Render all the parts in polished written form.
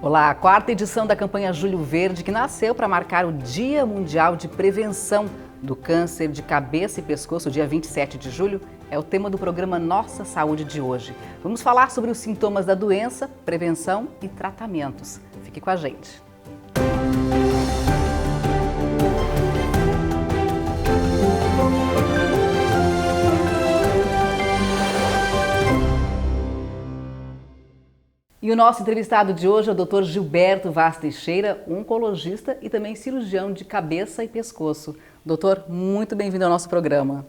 Olá, a quarta edição da campanha Julho Verde, que nasceu para marcar o Dia Mundial de Prevenção do Câncer de Cabeça e Pescoço, dia 27 de julho, é o tema do programa Nossa Saúde de hoje. Vamos falar sobre os sintomas da doença, prevenção e tratamentos. Fique com a gente. E o nosso entrevistado de hoje é o Dr. Gilberto Vaz Teixeira, oncologista e também cirurgião de cabeça e pescoço. Doutor, muito bem-vindo ao nosso programa.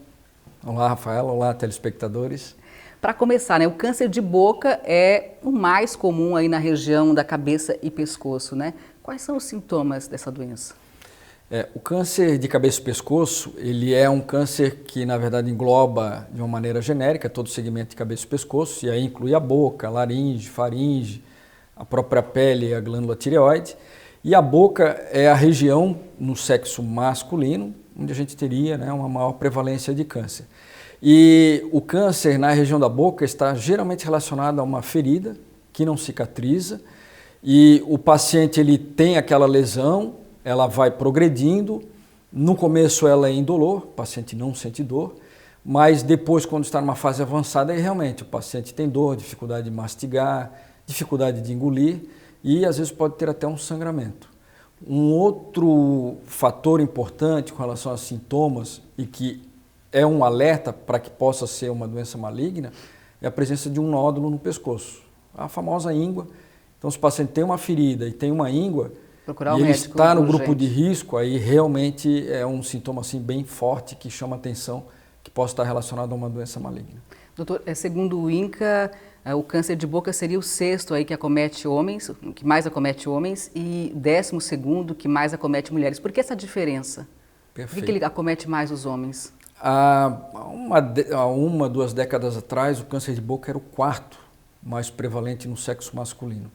Olá, Rafaela. Olá, telespectadores. Para começar, o câncer de boca é o mais comum aí na região da cabeça e pescoço, né? Quais são os sintomas dessa doença? O câncer de cabeça e pescoço, ele é um câncer que, na verdade, engloba de uma maneira genérica todo o segmento de cabeça e pescoço, e aí inclui a boca, a laringe, faringe, a própria pele e a glândula tireoide. E a boca é a região no sexo masculino, onde a gente teria uma maior prevalência de câncer. E o câncer na região da boca está geralmente relacionado a uma ferida que não cicatriza, e o paciente ele tem aquela lesão, ela vai progredindo, no começo ela é indolor, o paciente não sente dor, mas depois, quando está numa fase avançada, aí realmente o paciente tem dor, dificuldade de mastigar, dificuldade de engolir e às vezes pode ter até um sangramento. Um outro fator importante com relação a sintomas e que é um alerta para que possa ser uma doença maligna é a presença de um nódulo no pescoço, a famosa íngua. Então, se o paciente tem uma ferida e tem uma íngua, e ele está no grupo de risco, aí realmente é um sintoma assim, bem forte que chama atenção, que possa estar relacionado a uma doença maligna. Doutor, segundo o INCA, o câncer de boca seria o sexto aí que acomete homens, que mais acomete homens, e 12º que mais acomete mulheres. Por que essa diferença? Perfeito. Por que ele acomete mais os homens? Há uma, 2 décadas atrás, o câncer de boca era o quarto mais prevalente no sexo masculino.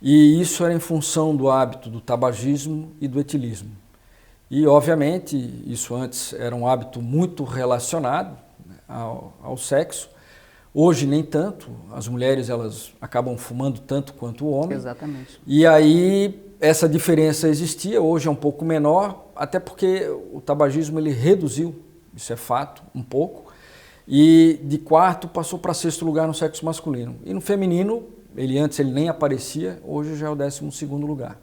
E isso era em função do hábito do tabagismo e do etilismo. E, obviamente, isso antes era um hábito muito relacionado ao sexo. Hoje, nem tanto. As mulheres elas acabam fumando tanto quanto o homem. Exatamente. E aí, essa diferença existia. Hoje é um pouco menor, até porque o tabagismo ele reduziu, isso é fato, um pouco. E de quarto passou para sexto lugar no sexo masculino. E no feminino, antes ele nem aparecia, hoje já é o 12º lugar.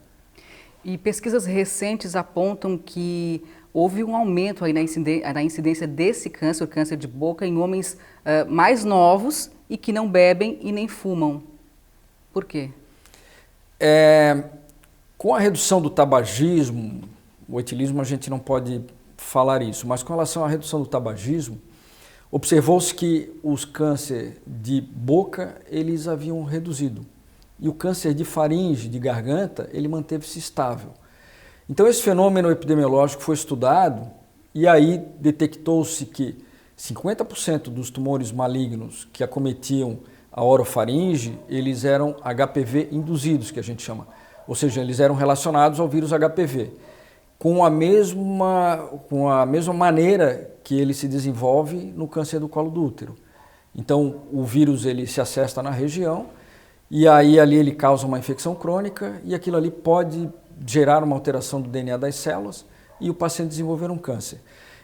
E pesquisas recentes apontam que houve um aumento aí na incidência desse câncer, o câncer de boca, em homens mais novos e que não bebem e nem fumam. Por quê? Com a redução do tabagismo, o etilismo a gente não pode falar isso, mas com relação à redução do tabagismo, observou-se que os cânceres de boca, eles haviam reduzido. E o câncer de faringe, de garganta, ele manteve-se estável. Então esse fenômeno epidemiológico foi estudado e aí detectou-se que 50% dos tumores malignos que acometiam a orofaringe, eles eram HPV induzidos, que a gente chama. Ou seja, eles eram relacionados ao vírus HPV. Com a mesma maneira que ele se desenvolve no câncer do colo do útero. Então, o vírus ele se acessa na região e aí ali ele causa uma infecção crônica e aquilo ali pode gerar uma alteração do DNA das células e o paciente desenvolver um câncer.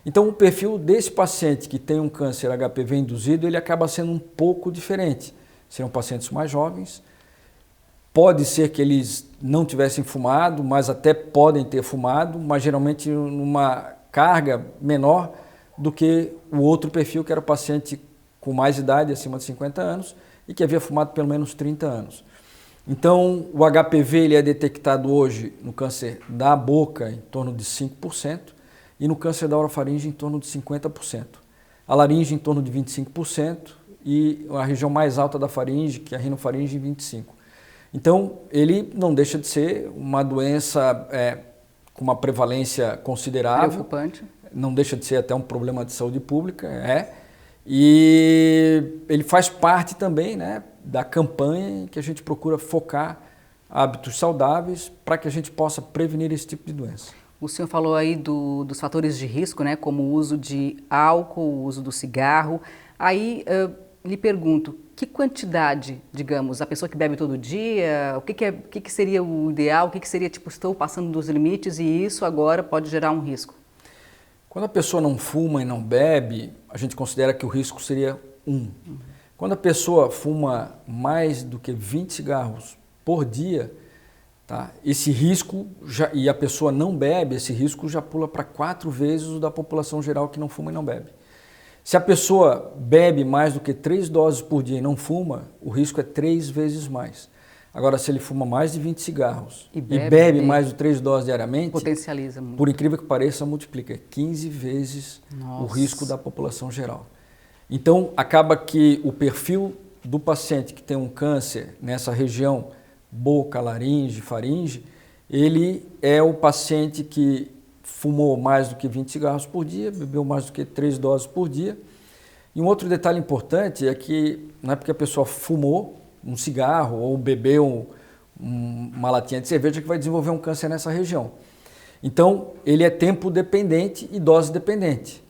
Então, o perfil desse paciente que tem um câncer HPV induzido, ele acaba sendo um pouco diferente. Serão pacientes mais jovens. Pode ser que eles não tivessem fumado, mas até podem ter fumado, mas geralmente numa carga menor do que o outro perfil, que era o paciente com mais idade, acima de 50 anos, e que havia fumado pelo menos 30 anos. Então, o HPV ele é detectado hoje no câncer da boca em torno de 5% e no câncer da orofaringe em torno de 50%. A laringe em torno de 25% e a região mais alta da faringe, que é a rinofaringe, em 25%. Então, ele não deixa de ser uma doença com uma prevalência considerável. Preocupante. Não deixa de ser até um problema de saúde pública, E ele faz parte também da campanha em que a gente procura focar hábitos saudáveis para que a gente possa prevenir esse tipo de doença. O senhor falou aí dos fatores de risco, como o uso de álcool, o uso do cigarro. Aí, lhe pergunto, que quantidade, digamos, a pessoa que bebe todo dia, o que seria o ideal, o que seria, tipo, estou passando dos limites e isso agora pode gerar um risco? Quando a pessoa não fuma e não bebe, a gente considera que o risco seria 1. Quando a pessoa fuma mais do que 20 cigarros por dia, tá, esse risco, e a pessoa não bebe, esse risco já pula para 4 vezes o da população geral que não fuma e não bebe. Se a pessoa bebe mais do que 3 doses por dia e não fuma, o risco é 3 vezes mais. Agora, se ele fuma mais de 20 cigarros e bebe mais de 3 doses diariamente, potencializa muito. Por incrível que pareça, multiplica 15 vezes Nossa. o risco da população geral. Então, acaba que o perfil do paciente que tem um câncer nessa região, boca, laringe, faringe, ele é o paciente que fumou mais do que 20 cigarros por dia, bebeu mais do que 3 doses por dia. E um outro detalhe importante é que não é porque a pessoa fumou um cigarro ou bebeu uma latinha de cerveja que vai desenvolver um câncer nessa região. Então, ele é tempo dependente e dose dependente.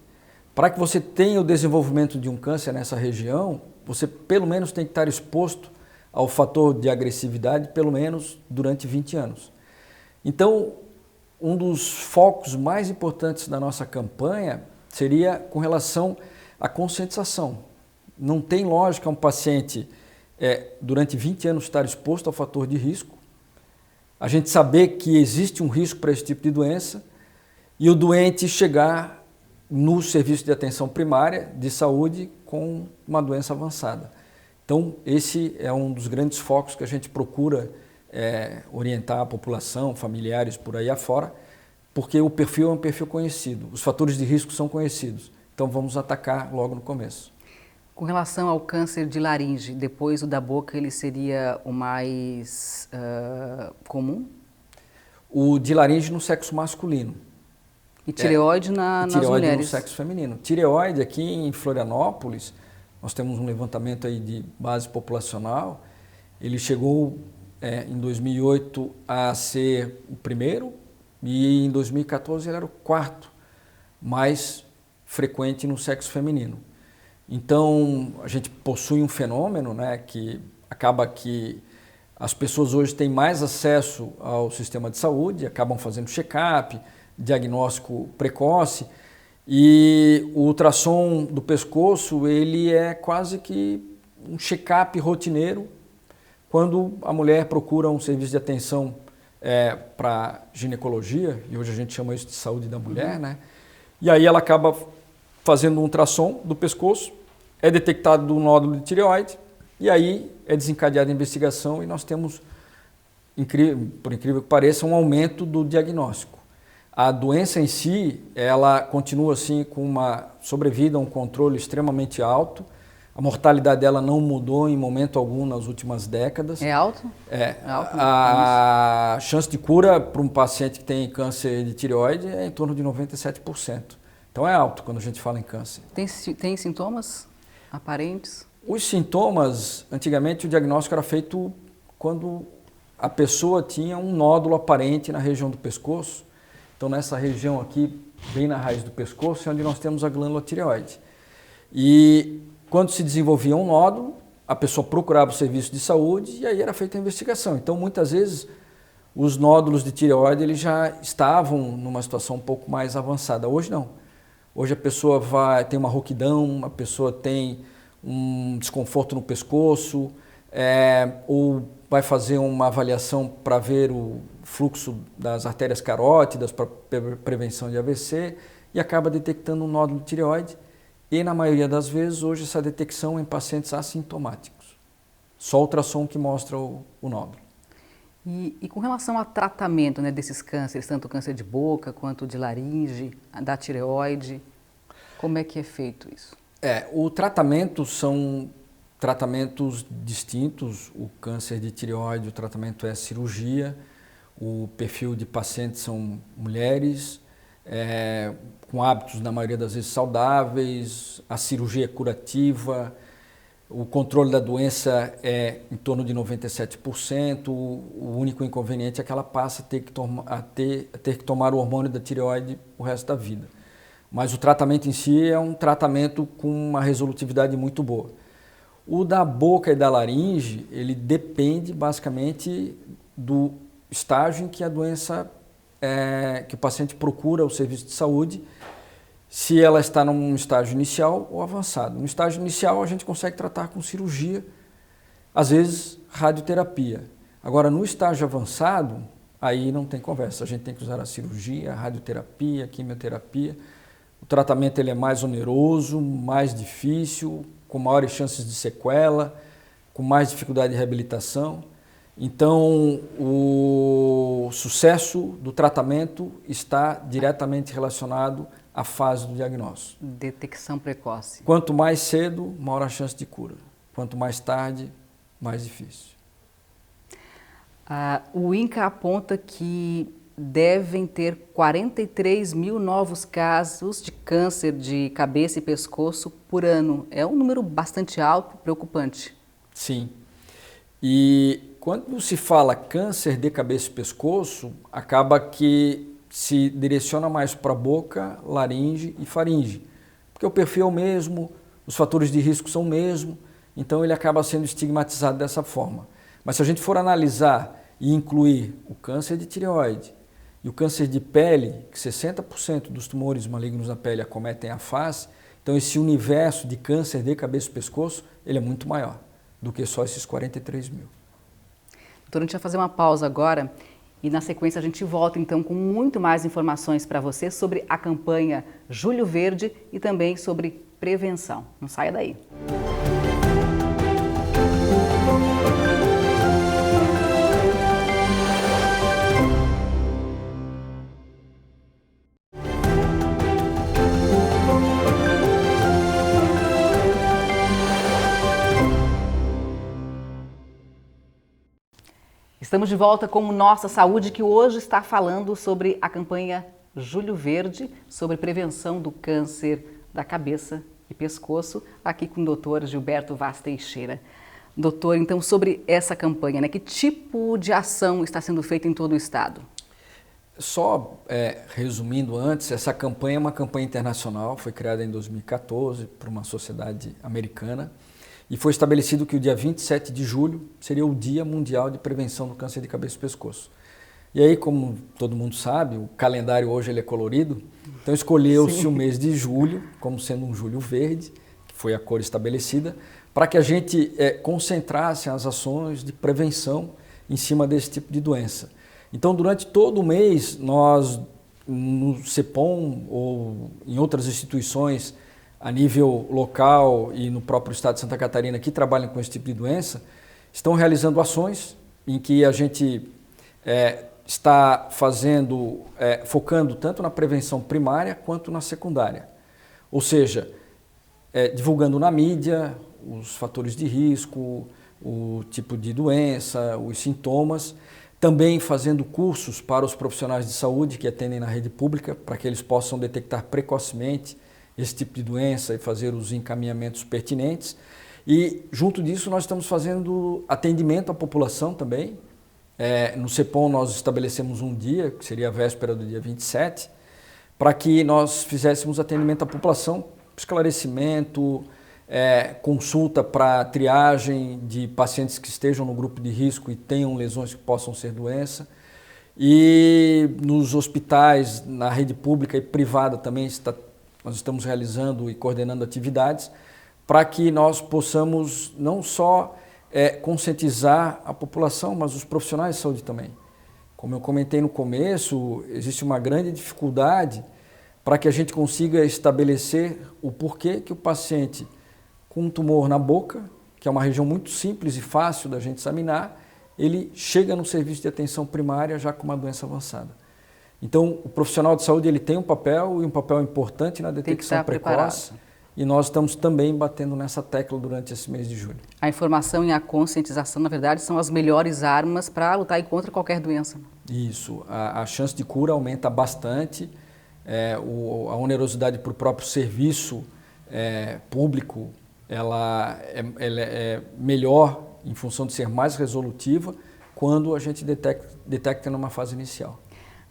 Para que você tenha o desenvolvimento de um câncer nessa região, você pelo menos tem que estar exposto ao fator de agressividade pelo menos durante 20 anos. Então, um dos focos mais importantes da nossa campanha seria com relação à conscientização. Não tem lógica um paciente durante 20 anos estar exposto ao fator de risco, a gente saber que existe um risco para esse tipo de doença e o doente chegar no serviço de atenção primária de saúde com uma doença avançada. Então, esse é um dos grandes focos que a gente procura orientar a população, familiares por aí afora, porque o perfil é um perfil conhecido, os fatores de risco são conhecidos, então vamos atacar logo no começo. Com relação ao câncer de laringe, depois o da boca, ele seria o mais comum? O de laringe no sexo masculino. E tireoide nas mulheres? Tireoide no sexo feminino. Tireoide aqui em Florianópolis, nós temos um levantamento aí de base populacional, ele chegou em 2008 a ser o primeiro e em 2014 ele era o quarto mais frequente no sexo feminino. Então, a gente possui um fenômeno, né, que acaba que as pessoas hoje têm mais acesso ao sistema de saúde, acabam fazendo check-up, diagnóstico precoce, e o ultrassom do pescoço, ele é quase que um check-up rotineiro quando a mulher procura um serviço de atenção para ginecologia, e hoje a gente chama isso de saúde da mulher, né? E aí ela acaba fazendo um ultrassom do pescoço, é detectado um nódulo de tireoide, e aí é desencadeada a investigação e nós temos, por incrível que pareça, um aumento do diagnóstico. A doença em si, ela continua assim com uma sobrevida, um controle extremamente alto. A mortalidade dela não mudou em momento algum nas últimas décadas. É alto? É alto. A chance de cura para um paciente que tem câncer de tireoide é em torno de 97%. Então é alto quando a gente fala em câncer. Tem sintomas aparentes? Os sintomas, antigamente o diagnóstico era feito quando a pessoa tinha um nódulo aparente na região do pescoço. Então nessa região aqui, bem na raiz do pescoço, é onde nós temos a glândula tireoide. E quando se desenvolvia um nódulo, a pessoa procurava o serviço de saúde e aí era feita a investigação. Então muitas vezes os nódulos de tireoide eles já estavam numa situação um pouco mais avançada. Hoje não. Hoje a pessoa tem uma rouquidão, a pessoa tem um desconforto no pescoço, ou vai fazer uma avaliação para ver o fluxo das artérias carótidas para prevenção de AVC e acaba detectando um nódulo de tireoide. E na maioria das vezes hoje essa detecção é em pacientes assintomáticos. Só o ultrassom que mostra o nódulo. E com relação ao tratamento, né, desses cânceres, tanto o câncer de boca quanto de laringe, da tireoide, como é que é feito isso? O tratamento são tratamentos distintos. O câncer de tireoide, o tratamento é cirurgia. O perfil de pacientes são mulheres, com hábitos, na maioria das vezes, saudáveis. A cirurgia é curativa. O controle da doença é em torno de 97%. O único inconveniente é que ela passa a ter que tomar o hormônio da tireoide o resto da vida. Mas o tratamento em si é um tratamento com uma resolutividade muito boa. O da boca e da laringe, ele depende basicamente do estágio em que a doença, que o paciente procura o serviço de saúde, se ela está num estágio inicial ou avançado. No estágio inicial a gente consegue tratar com cirurgia, às vezes radioterapia. Agora no estágio avançado, aí não tem conversa, a gente tem que usar a cirurgia, a radioterapia, a quimioterapia. O tratamento ele é mais oneroso, mais difícil, com maiores chances de sequela, com mais dificuldade de reabilitação. Então, o sucesso do tratamento está diretamente relacionado à fase do diagnóstico. Detecção precoce. Quanto mais cedo, maior a chance de cura. Quanto mais tarde, mais difícil. O INCA aponta que devem ter 43 mil novos casos de câncer de cabeça e pescoço por ano. É um número bastante alto, preocupante. Sim. E quando se fala câncer de cabeça e pescoço, acaba que se direciona mais para boca, laringe e faringe. Porque o perfil é o mesmo, os fatores de risco são o mesmo, então ele acaba sendo estigmatizado dessa forma. Mas se a gente for analisar e incluir o câncer de tireoide, e o câncer de pele, que 60% dos tumores malignos na pele acometem a face, então esse universo de câncer de cabeça e pescoço, ele é muito maior do que só esses 43 mil. Doutor, a gente vai fazer uma pausa agora e na sequência a gente volta então com muito mais informações para você sobre a campanha Julho Verde e também sobre prevenção. Não saia daí. Estamos de volta com Nossa Saúde, que hoje está falando sobre a campanha Julho Verde, sobre prevenção do câncer da cabeça e pescoço, aqui com o doutor Gilberto Vaz Teixeira. Doutor, então, sobre essa campanha, né? Que tipo de ação está sendo feita em todo o estado? Só resumindo antes, essa campanha é uma campanha internacional, foi criada em 2014 por uma sociedade americana, e foi estabelecido que o dia 27 de julho seria o Dia Mundial de Prevenção do Câncer de Cabeça e Pescoço. E aí, como todo mundo sabe, o calendário hoje ele é colorido, então escolheu-se o mês de julho como sendo um julho verde, que foi a cor estabelecida, para que a gente concentrasse as ações de prevenção em cima desse tipo de doença. Então, durante todo o mês, nós, no CEPOM ou em outras instituições a nível local e no próprio estado de Santa Catarina que trabalham com esse tipo de doença, estão realizando ações em que a gente está focando tanto na prevenção primária quanto na secundária. Ou seja, divulgando na mídia os fatores de risco, o tipo de doença, os sintomas, também fazendo cursos para os profissionais de saúde que atendem na rede pública, para que eles possam detectar precocemente esse tipo de doença e fazer os encaminhamentos pertinentes. E junto disso nós estamos fazendo atendimento à população também. No CEPOM nós estabelecemos um dia, que seria a véspera do dia 27, para que nós fizéssemos atendimento à população, esclarecimento, consulta para triagem de pacientes que estejam no grupo de risco e tenham lesões que possam ser doença. E nos hospitais, na rede pública e privada também nós estamos realizando e coordenando atividades para que nós possamos não só conscientizar a população, mas os profissionais de saúde também. Como eu comentei no começo, existe uma grande dificuldade para que a gente consiga estabelecer o porquê que o paciente com um tumor na boca, que é uma região muito simples e fácil da gente examinar, ele chega no serviço de atenção primária já com uma doença avançada. Então, o profissional de saúde ele tem um papel e um papel importante na detecção precoce e nós estamos também batendo nessa tecla durante esse mês de julho. A informação e a conscientização, na verdade, são as melhores armas para lutar contra qualquer doença. Isso, a chance de cura aumenta bastante, a onerosidade para o próprio serviço público ela é melhor em função de ser mais resolutiva quando a gente detecta numa fase inicial.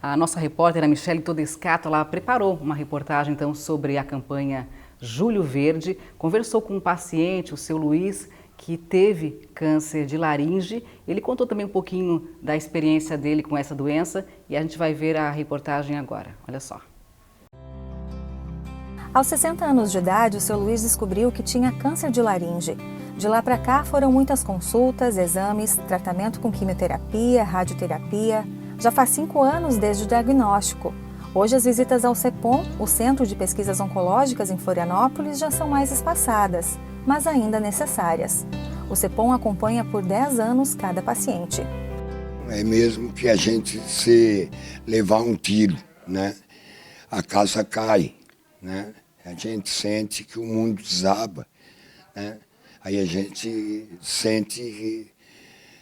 A nossa repórter, a Michele Todescato, ela preparou uma reportagem então sobre a campanha Julho Verde, conversou com um paciente, o seu Luiz, que teve câncer de laringe. Ele contou também um pouquinho da experiência dele com essa doença e a gente vai ver a reportagem agora. Olha só. Aos 60 anos de idade, o seu Luiz descobriu que tinha câncer de laringe. De lá para cá foram muitas consultas, exames, tratamento com quimioterapia, radioterapia. Já faz 5 anos desde o diagnóstico. Hoje as visitas ao CEPOM, o Centro de Pesquisas Oncológicas em Florianópolis, já são mais espaçadas, mas ainda necessárias. O CEPOM acompanha por 10 anos cada paciente. É mesmo que a gente se levar um tiro, né? A casa cai, né? A gente sente que o mundo desaba, né? Aí a gente sente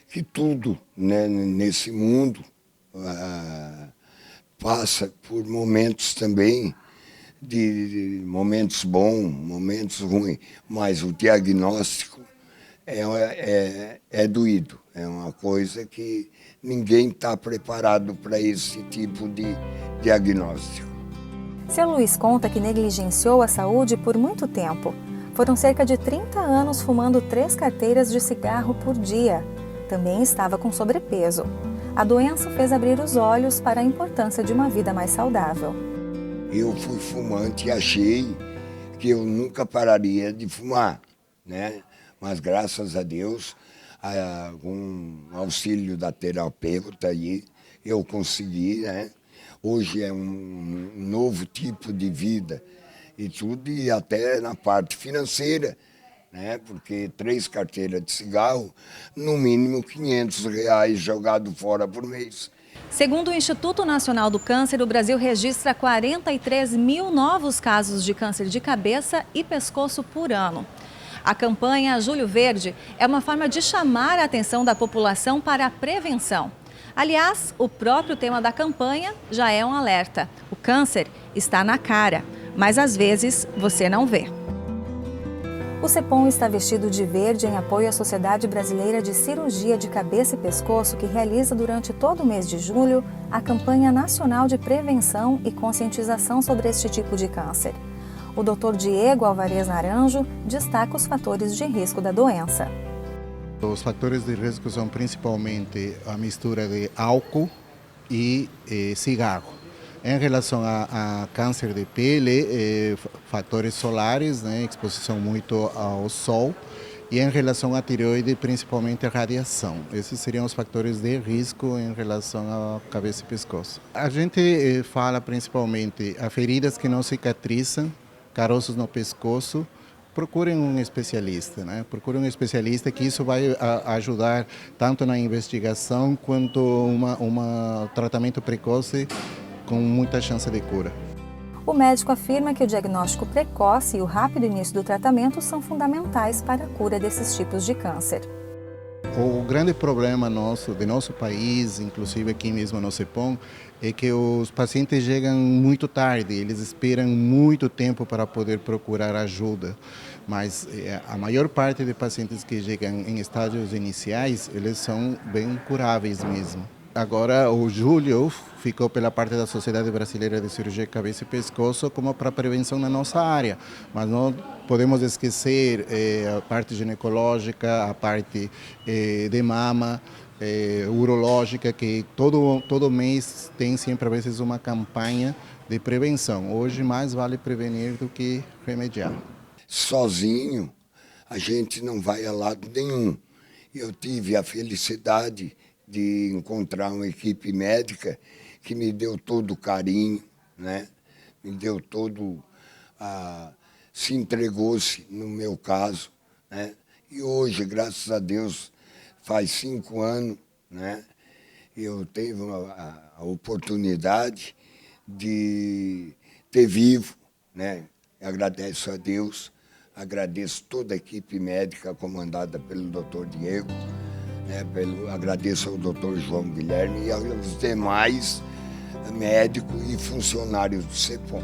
que tudo, né, nesse mundo passa por momentos também, de momentos bons, momentos ruins, mas o diagnóstico é doído, é uma coisa que ninguém está preparado para esse tipo de diagnóstico. Seu Luiz conta que negligenciou a saúde por muito tempo. Foram cerca de 30 anos fumando 3 carteiras de cigarro por dia. Também estava com sobrepeso. A doença fez abrir os olhos para a importância de uma vida mais saudável. Eu fui fumante e achei que eu nunca pararia de fumar, né? Mas graças a Deus, com auxílio da terapeuta aí, eu consegui, né? Hoje é um novo tipo de vida e tudo, e até na parte financeira, né? Porque 3 carteiras de cigarro, no mínimo R$500 jogado fora por mês. Segundo o Instituto Nacional do Câncer, o Brasil registra 43 mil novos casos de câncer de cabeça e pescoço por ano. A campanha Julho Verde é uma forma de chamar a atenção da população para a prevenção. Aliás, o próprio tema da campanha já é um alerta. O câncer está na cara, mas às vezes você não vê. O CEPOM está vestido de verde em apoio à Sociedade Brasileira de Cirurgia de Cabeça e Pescoço, que realiza durante todo o mês de julho a campanha nacional de prevenção e conscientização sobre este tipo de câncer. O Dr. Diego Alvarez Naranjo destaca os fatores de risco da doença. Os fatores de risco são principalmente a mistura de álcool e cigarro. Em relação a câncer de pele, fatores solares, né, exposição muito ao sol, e em relação à tireoide, principalmente a radiação. Esses seriam os fatores de risco em relação à cabeça e pescoço. A gente fala principalmente a feridas que não cicatrizam, caroços no pescoço. Procurem um especialista, né? Procurem um especialista, que isso vai ajudar tanto na investigação quanto um tratamento precoce com muita chance de cura. O médico afirma que o diagnóstico precoce e o rápido início do tratamento são fundamentais para a cura desses tipos de câncer. O grande problema do nosso país, inclusive aqui mesmo no CEPOM, é que os pacientes chegam muito tarde, eles esperam muito tempo para poder procurar ajuda. Mas a maior parte de pacientes que chegam em estágios iniciais, eles são bem curáveis mesmo. Agora, o julho ficou pela parte da Sociedade Brasileira de Cirurgia de Cabeça e Pescoço como para prevenção na nossa área, mas não podemos esquecer a parte ginecológica, a parte de mama, urológica, que todo mês tem sempre, às vezes, uma campanha de prevenção. Hoje, mais vale prevenir do que remediar. Sozinho, a gente não vai a lado nenhum. Eu tive a felicidade de encontrar uma equipe médica que me deu todo o carinho, né? Me deu todo, se entregou-se no meu caso, né? E hoje, graças a Deus, faz 5 anos, né? Eu tive a oportunidade de ter vivo, né? Agradeço a Deus, agradeço toda a equipe médica comandada pelo Dr. Diego, agradeço ao Dr. João Guilherme e aos demais médicos e funcionários do CEPOM.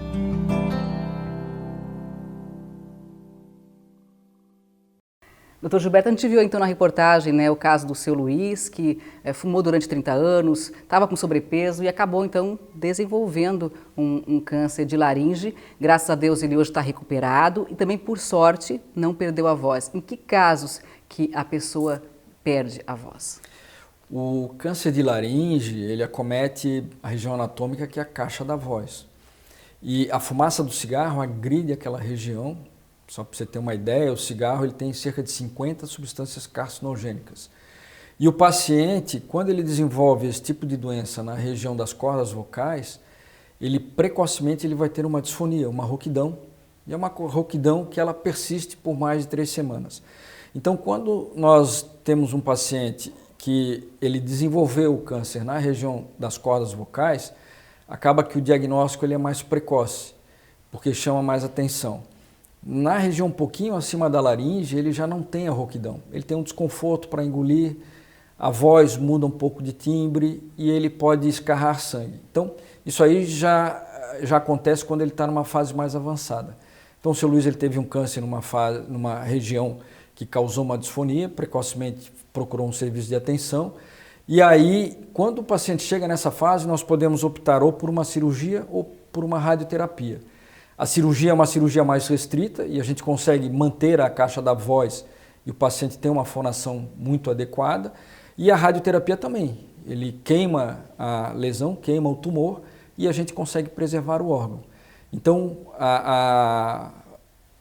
Doutor Gilberto, a gente viu então na reportagem, né, o caso do seu Luiz, que fumou durante 30 anos, estava com sobrepeso e acabou então desenvolvendo um câncer de laringe. Graças a Deus ele hoje está recuperado e também, por sorte, não perdeu a voz. Em que casos que a pessoa perde a voz? O câncer de laringe, ele acomete a região anatômica que é a caixa da voz. E a fumaça do cigarro agride aquela região. Só para você ter uma ideia, o cigarro ele tem cerca de 50 substâncias carcinogênicas. E o paciente, quando ele desenvolve esse tipo de doença na região das cordas vocais, ele precocemente ele vai ter uma disfonia, uma rouquidão. E é uma rouquidão que ela persiste por mais de 3 semanas. Então, quando nós temos um paciente que ele desenvolveu o câncer na região das cordas vocais, acaba que o diagnóstico ele é mais precoce, porque chama mais atenção. Na região um pouquinho acima da laringe, ele já não tem a rouquidão. Ele tem um desconforto para engolir, a voz muda um pouco de timbre e ele pode escarrar sangue. Então, isso aí já acontece quando ele está numa fase mais avançada. Então, o seu Luiz ele teve um câncer numa região que causou uma disfonia, precocemente procurou um serviço de atenção. E aí, quando o paciente chega nessa fase, nós podemos optar ou por uma cirurgia ou por uma radioterapia. A cirurgia é uma cirurgia mais restrita e a gente consegue manter a caixa da voz e o paciente tem uma fonação muito adequada. E a radioterapia também. Ele queima a lesão, queima o tumor e a gente consegue preservar o órgão. Então,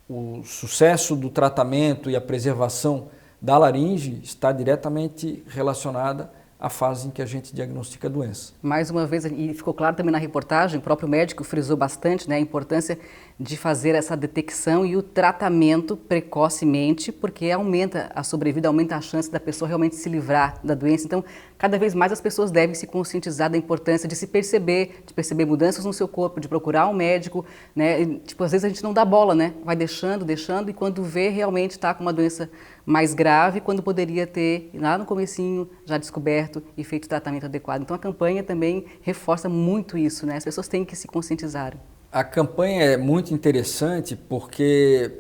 o sucesso do tratamento e a preservação da laringe está diretamente relacionada à fase em que a gente diagnostica a doença. Mais uma vez, e ficou claro também na reportagem, o próprio médico frisou bastante, né, a importância de fazer essa detecção e o tratamento precocemente, porque aumenta a sobrevida, aumenta a chance da pessoa realmente se livrar da doença. Então, cada vez mais as pessoas devem se conscientizar da importância de se perceber, de perceber mudanças no seu corpo, de procurar um médico, né? Tipo, às vezes a gente não dá bola, né? Vai deixando, e quando vê realmente está com uma doença mais grave, quando poderia ter, lá no comecinho, já descoberto e feito o tratamento adequado. Então a campanha também reforça muito isso, né? As pessoas têm que se conscientizar. A campanha é muito interessante porque,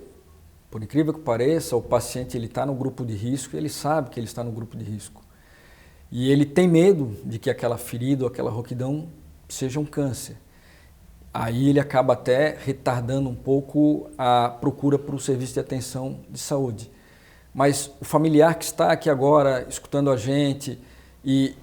por incrível que pareça, o paciente está no grupo de risco e ele sabe que ele está no grupo de risco. E ele tem medo de que aquela ferida ou aquela rouquidão seja um câncer. Aí ele acaba até retardando um pouco a procura por um serviço de atenção de saúde. Mas o familiar que está aqui agora escutando a gente e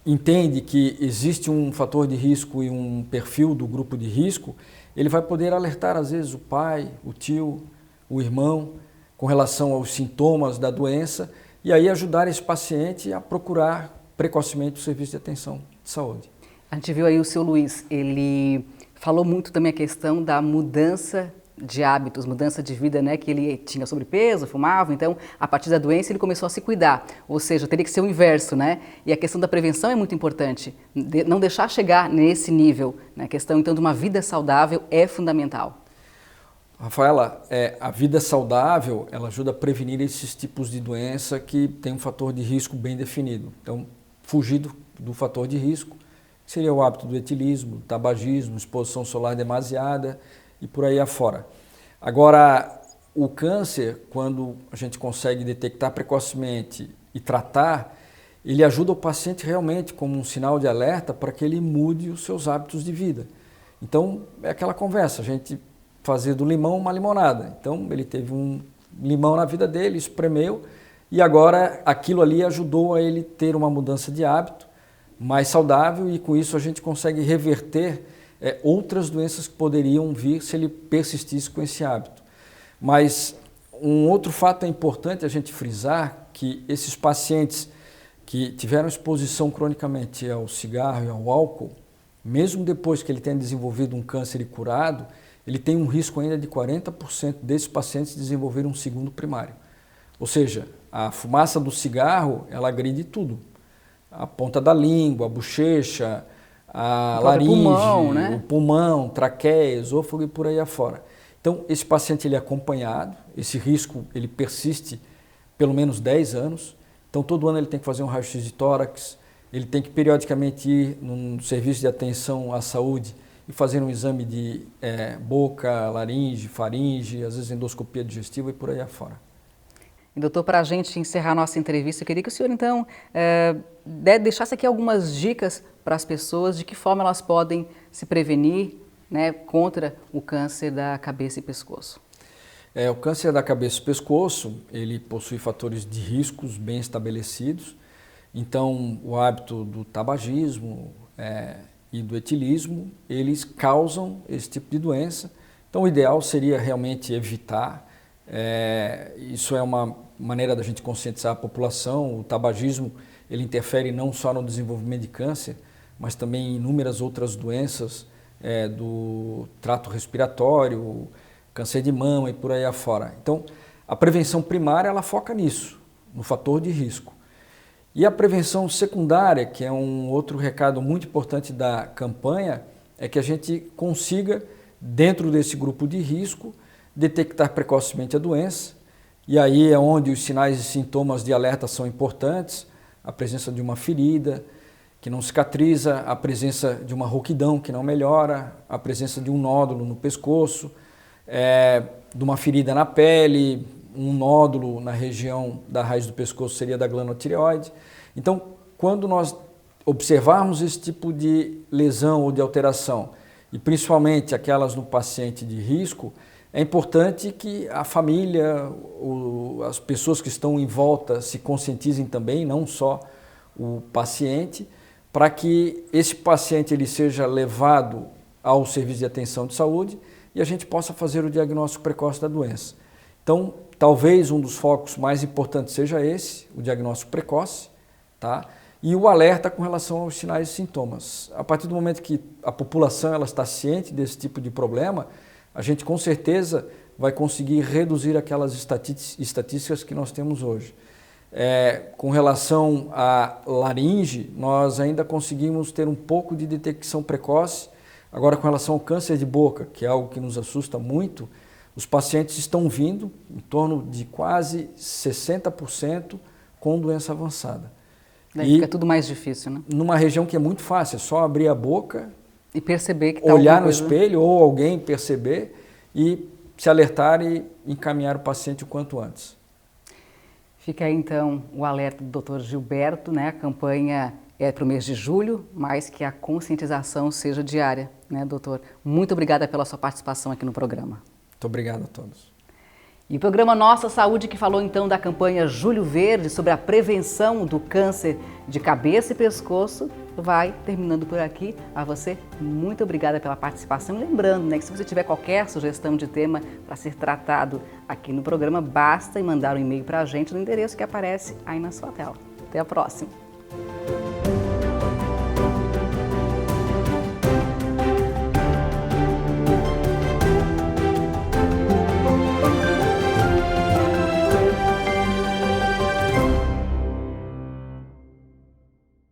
entende que existe um fator de risco e um perfil do grupo de risco, ele vai poder alertar às vezes o pai, o tio, o irmão com relação aos sintomas da doença e aí ajudar esse paciente a procurar precocemente o serviço de atenção de saúde. A gente viu aí o seu Luiz, ele falou muito também a questão da mudança de hábitos, mudança de vida, né? Que ele tinha sobrepeso, fumava, então a partir da doença ele começou a se cuidar, ou seja, teria que ser o inverso, né? E a questão da prevenção é muito importante, não deixar chegar nesse nível, né? A questão então de uma vida saudável é fundamental. Rafaela, a vida saudável, ela ajuda a prevenir esses tipos de doença que tem um fator de risco bem definido. Então, fugir do fator de risco seria o hábito do etilismo, do tabagismo, exposição solar demasiada, e por aí afora. Agora, o câncer, quando a gente consegue detectar precocemente e tratar, ele ajuda o paciente realmente como um sinal de alerta para que ele mude os seus hábitos de vida. Então, é aquela conversa, a gente fazer do limão uma limonada. Então, ele teve um limão na vida dele, espremeu, e agora aquilo ali ajudou a ele ter uma mudança de hábito mais saudável e com isso a gente consegue reverter outras doenças que poderiam vir se ele persistisse com esse hábito. Mas um outro fato é importante a gente frisar, que esses pacientes que tiveram exposição cronicamente ao cigarro e ao álcool, mesmo depois que ele tenha desenvolvido um câncer e curado, ele tem um risco ainda de 40% desses pacientes desenvolverem um segundo primário. Ou seja, a fumaça do cigarro, ela agride tudo. A ponta da língua, a bochecha, a laringe, pulmão, né? O pulmão, traqueia, esôfago e por aí afora. Então, esse paciente ele é acompanhado, esse risco ele persiste pelo menos 10 anos. Então, todo ano ele tem que fazer um raio-x de tórax, ele tem que periodicamente ir num serviço de atenção à saúde e fazer um exame de boca, laringe, faringe, às vezes endoscopia digestiva e por aí afora. E, doutor, para a gente encerrar a nossa entrevista, eu queria que o senhor, então, deixasse aqui algumas dicas para as pessoas de que forma elas podem se prevenir, né, contra o câncer da cabeça e pescoço. O câncer da cabeça e pescoço, ele possui fatores de riscos bem estabelecidos. Então, o hábito do tabagismo e do etilismo, eles causam esse tipo de doença. Então, o ideal seria realmente evitar. Isso é uma maneira da gente conscientizar a população. O tabagismo, ele interfere não só no desenvolvimento de câncer, mas também em inúmeras outras doenças do trato respiratório, câncer de mama e por aí afora. Então, a prevenção primária, ela foca nisso, no fator de risco. E a prevenção secundária, que é um outro recado muito importante da campanha, é que a gente consiga, dentro desse grupo de risco, detectar precocemente a doença. E aí é onde os sinais e sintomas de alerta são importantes, a presença de uma ferida que não cicatriza, a presença de uma rouquidão que não melhora, a presença de um nódulo no pescoço, de uma ferida na pele, um nódulo na região da raiz do pescoço seria da glândula tireoide. Então, quando nós observarmos esse tipo de lesão ou de alteração, e principalmente aquelas no paciente de risco, é importante que a família, as pessoas que estão em volta se conscientizem também, não só o paciente, para que esse paciente ele seja levado ao serviço de atenção de saúde e a gente possa fazer o diagnóstico precoce da doença. Então, talvez um dos focos mais importantes seja esse, o diagnóstico precoce, tá? E o alerta com relação aos sinais e sintomas. A partir do momento que a população ela está ciente desse tipo de problema, a gente com certeza vai conseguir reduzir aquelas estatísticas que nós temos hoje. Com relação à laringe, nós ainda conseguimos ter um pouco de detecção precoce. Agora, com relação ao câncer de boca, que é algo que nos assusta muito, os pacientes estão vindo em torno de quase 60% com doença avançada. Daí fica tudo mais difícil, né? Numa região que é muito fácil, é só abrir a boca e perceber que está olhar no espelho ou alguém perceber e se alertar e encaminhar o paciente o quanto antes. Fica aí então o alerta do Dr. Gilberto, né? A campanha é para o mês de julho, mas que a conscientização seja diária, né, doutor? Muito obrigada pela sua participação aqui no programa. Muito obrigado a todos. E o programa Nossa Saúde, que falou então da campanha Julho Verde sobre a prevenção do câncer de cabeça e pescoço, vai terminando por aqui. A você, muito obrigada pela participação. Lembrando, né, que se você tiver qualquer sugestão de tema para ser tratado aqui no programa, basta mandar um e-mail para a gente no endereço que aparece aí na sua tela. Até a próxima!